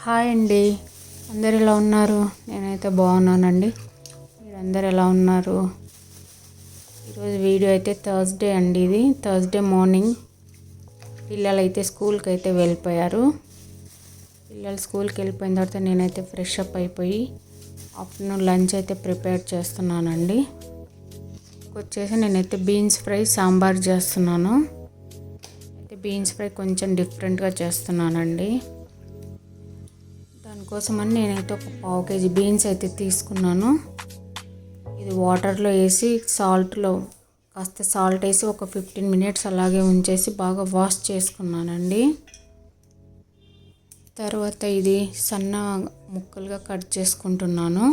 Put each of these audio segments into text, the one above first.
Hi అండి, అందరు ఎలా ఉన్నారు? నేనైతే బాగున్నానండి. మీరందరూ ఎలా ఉన్నారు? ఈరోజు వీడియో అయితే థర్స్డే అండి. ఇది థర్స్డే మార్నింగ్. పిల్లలు అయితే స్కూల్కి అయితే వెళ్ళిపోయారు. పిల్లలు స్కూల్కి వెళ్ళిపోయిన తర్వాత నేనైతే ఫ్రెష్ అప్ అయిపోయి ఆఫ్టర్నూన్ లంచ్ అయితే ప్రిపేర్ చేస్తున్నానండి. వచ్చేసి నేనైతే బీన్స్ ఫ్రై సాంబార్ చేస్తున్నాను. అయితే బీన్స్ ఫ్రై కొంచెం డిఫరెంట్గా చేస్తున్నానండి. దానికోసమని నేనైతే ఒక 1/2 kg బీన్స్ అయితే తీసుకున్నాను. ఇది వాటర్లో వేసి సాల్ట్లో కాస్త సాల్ట్ వేసి ఒక 15 minutes అలాగే ఉంచేసి బాగా వాష్ చేసుకున్నానండి. తర్వాత ఇది సన్న ముక్కలుగా కట్ చేసుకుంటున్నాను.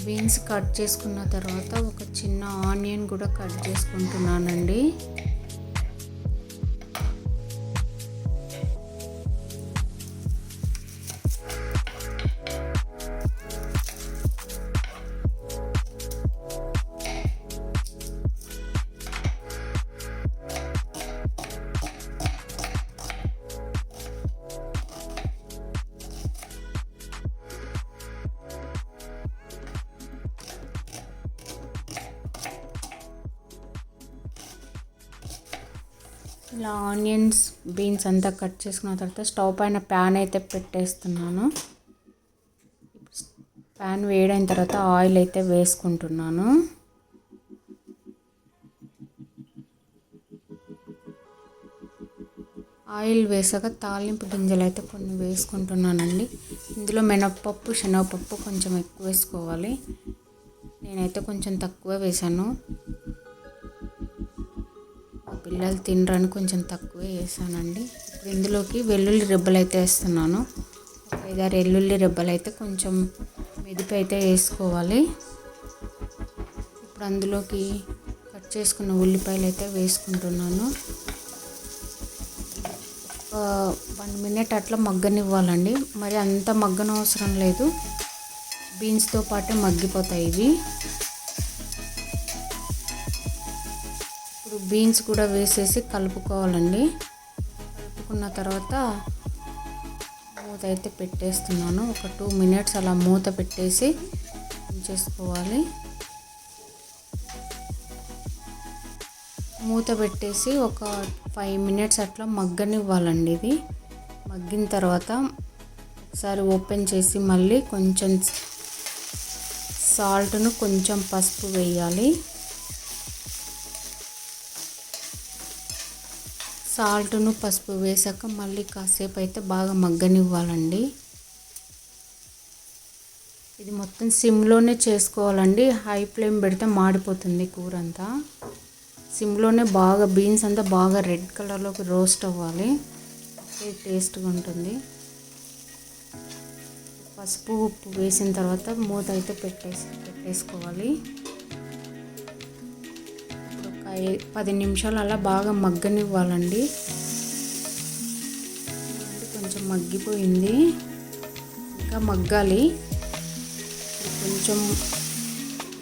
బీన్స్ కట్ చేసుకున్న తర్వాత ఒక చిన్న ఆనియన్ కూడా కట్ చేసుకుంటున్నానండి. ఇలా ఆనియన్స్ బీన్స్ అంతా కట్ చేసుకున్న తర్వాత స్టవ్ పైన ప్యాన్ అయితే పెట్టేస్తున్నాను. ప్యాన్ వేడైన తర్వాత ఆయిల్ అయితే వేసుకుంటున్నాను. ఆయిల్ వేసాక తాలింపు గింజలు అయితే కొన్ని వేసుకుంటున్నానండి. ఇందులో మినప్పప్పు శనగపప్పు కొంచెం ఎక్కువ వేసుకోవాలి. నేనైతే కొంచెం తక్కువ వేసాను. పిల్లలు తినరని కొంచెం తక్కువే వేసానండి. ఇప్పుడు ఇందులోకి వెల్లుల్లి రెబ్బలు అయితే వేస్తున్నాను. ఒక 5-6 వెల్లుల్లి రెబ్బలు అయితే కొంచెం మెదిపి అయితే వేసుకోవాలి. ఇప్పుడు అందులోకి కట్ చేసుకున్న ఉల్లిపాయలు అయితే వేసుకుంటున్నాను. 1 minute అట్లా మగ్గనివ్వాలండి. మరి అంత మగ్గనవసరం లేదు, బీన్స్తో పాటే మగ్గిపోతాయి ఇవి. ఇప్పుడు బీన్స్ కూడా వేసేసి కలుపుకోవాలండి. కలుపుకున్న తర్వాత మూత అయితే పెట్టేస్తున్నాను. ఒక 2 minutes అలా మూత పెట్టేసి ఉంచేసుకోవాలి. మూత పెట్టేసి ఒక 5 minutes అట్లా మగ్గనివ్వాలండి. ఇది మగ్గిన తర్వాత ఒకసారి ఓపెన్ చేసి మళ్ళీ కొంచెం సాల్ట్ను కొంచెం పసుపు వేయాలి. సాల్ట్ను పసుపు వేసాక మళ్ళీ కాసేపు అయితే బాగా మగ్గనివ్వాలండి. ఇది మొత్తం సిమ్లోనే చేసుకోవాలండి. హై ఫ్లేమ్ పెడితే మాడిపోతుంది కూర అంతా. సిమ్లోనే బాగా బీన్స్ అంతా బాగా రెడ్ కలర్లోకి రోస్ట్ అవ్వాలి. టేస్ట్గా ఉంటుంది. పసుపు ఉప్పు వేసిన తర్వాత మూత అయితే పెట్టేసుకోవాలి. 10 నిమిషాలు అలా బాగా మగ్గనివ్వాలండి. కొంచెం మగ్గిపోయింది, ఇంకా మగ్గాలి. కొంచెం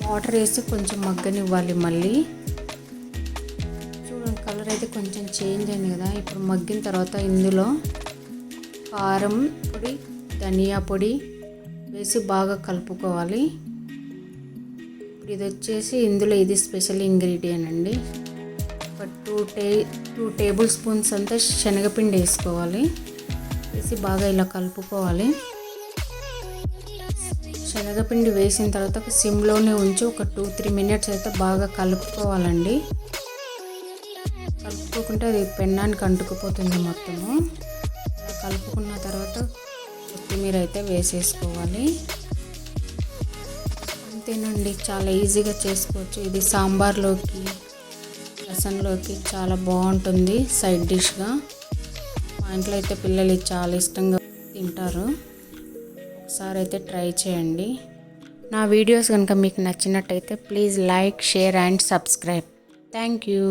వాటర్ వేసి కొంచెం మగ్గనివ్వాలి. మళ్ళీ చూడండి, కలర్ అయితే కొంచెం చేంజ్ అయింది కదా. ఇప్పుడు మగ్గిన తర్వాత ఇందులో కారం పొడి, ధనియా పొడి వేసి బాగా కలుపుకోవాలి. ఇది వచ్చేసి ఇందులో ఇది స్పెషల్ ఇంగ్రీడియంట్ అండి. ఒక 2 టేబుల్ స్పూన్స్ అంతా శనగపిండి వేసుకోవాలి. వేసి బాగా ఇలా కలుపుకోవాలి. శనగపిండి వేసిన తర్వాత ఒక సిమ్లోనే ఉంచి ఒక 2-3 minutes అయితే బాగా కలుపుకోవాలండి. కలుపుకోకుంటే అది పెన్నానికి అంటుకుపోతుంది మొత్తము. కలుపుకున్న తర్వాత కొత్తిమీర అయితే వేసేసుకోవాలి. అంతేనండి, చాలా ఈజీగా చేసుకోవచ్చు. ఇది సాంబార్లోకి, రసంలోకి చాలా బాగుంటుంది సైడ్ డిష్గా. మా ఇంట్లో అయితే పిల్లలు ఇది చాలా ఇష్టంగా తింటారు. ఒకసారి అయితే ట్రై చేయండి. నా వీడియోస్ కనుక మీకు నచ్చినట్టయితే please like, share and subscribe. Thank you.